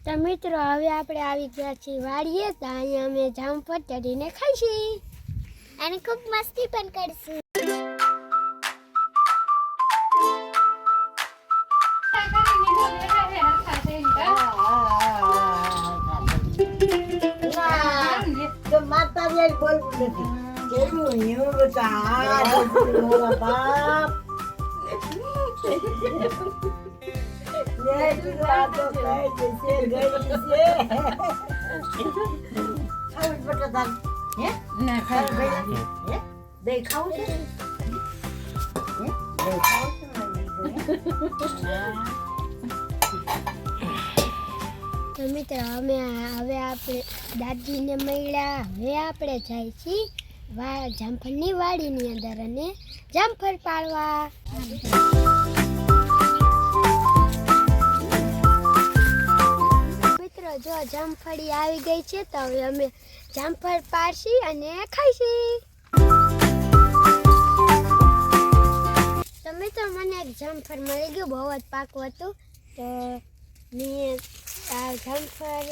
તો મિત્રો હવે આપણે આવી ગયા છીએ વાડીએ તો અહીંયા અમે જામફળ ચડીને ખાઈશી અને ખૂબ મસ્તી પણ કરશું. તો માતા ને બોલવું નથી કેવું એવું બતા બાપ તો મિત્રો અમે હવે આપણે દાદીને મળ્યા. હવે આપણે જાય છીએ જામફળની વાડીની અંદર અને જામફળ પાડવા. મિત્રો જો જામફળી આવી ગઈ છે તો હવે અમે જામફળ પાડશી અને ખાઈશી. તો મિત્રો મને એક જામફળ મળી ગયું, બહુ જ પાકું હતું. તો મેં આ જામફળ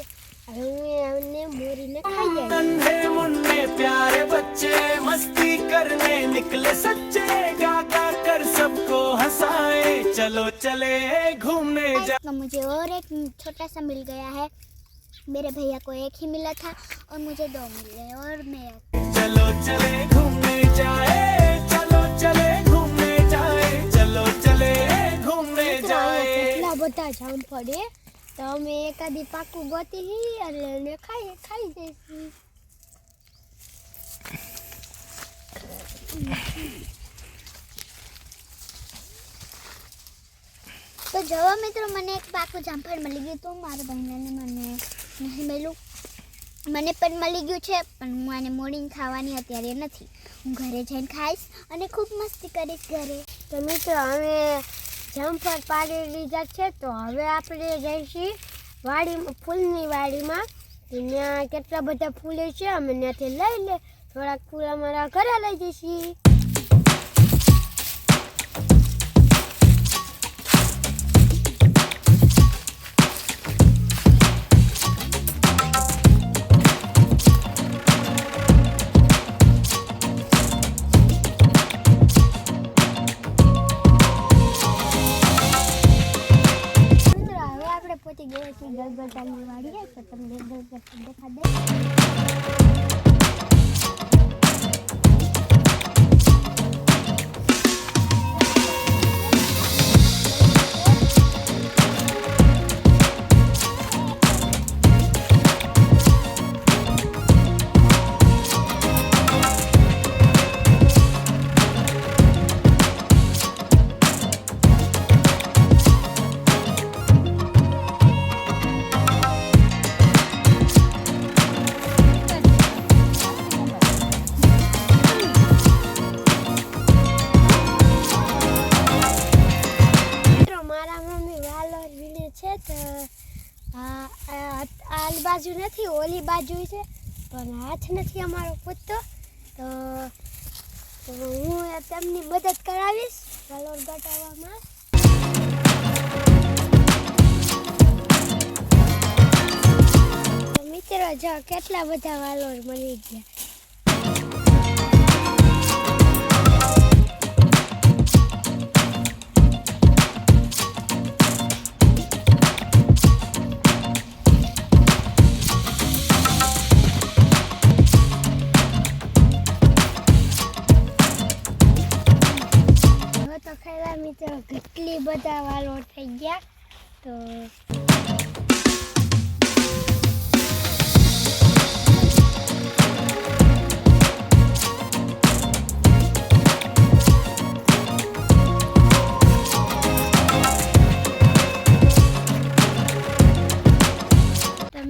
हमने मोरी ने खाई है. नन्हे मुन्ने प्यारे बच्चे मस्ती करने निकले सच्चे गा गा कर सबको हंसाए चलो चले घूमने जा. तो मुझे और एक छोटा सा मिल गया है. मेरे भैया को एक ही मिला था और मुझे 2 मिले और मैं चलो चले घूमने जाए चलो चले घूमने जाए चलो चले घूमने जाए. કેટલા બધા જામફળ છે તો અમે એકાદી પાકું ગોતી અને ખાઈ જઈશું. તો જવા મિત્રો મને એક પાકું જામફળ મળી ગયું હતું. મારા ભાઈને મને નહીં મળ્યું. મને પણ મળી ગયું છે પણ હું આને મોડીને ખાવાની અત્યારે નથી. હું ઘરે જઈને ખાઈશ અને ખૂબ મસ્તી કરીશ ઘરે. તો મિત્રો અમે જામફળ પાડી લીધા છે તો હવે આપણે જઈશું વાડીમાં, ફૂલની વાડીમાં. ત્યાં કેટલા બધા ફૂલ છે અમે ત્યાંથી લઈ લે થોડાક ફૂલ અમારા ઘરે લઈ જઈશું. पहुंची गए कि गलगटानी वाड़ी है तो તમને गलगट दिखा दे. આ બાજુ નથી, ઓલી બાજુ છે પણ હાથ નથી અમારો પૂછતો. તો હું તેમની મદદ કરાવીશ વાલોર ગટાવવામાં. મિત્રો જો કેટલા બધા વાલોર મળી ગયા. મિત્રો કેટલી બધા વાલો થઈ ગયા. તો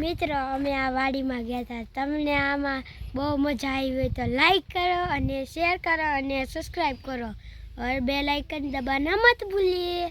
મિત્રો અમે આ વાડીમાં ગયા હતા. તમને આમાં બહુ મજા આવી હોય તો લાઈક કરો અને શેર કરો અને સબસ્क्राइब करो और बेल आइकन दबाना मत भूलिए.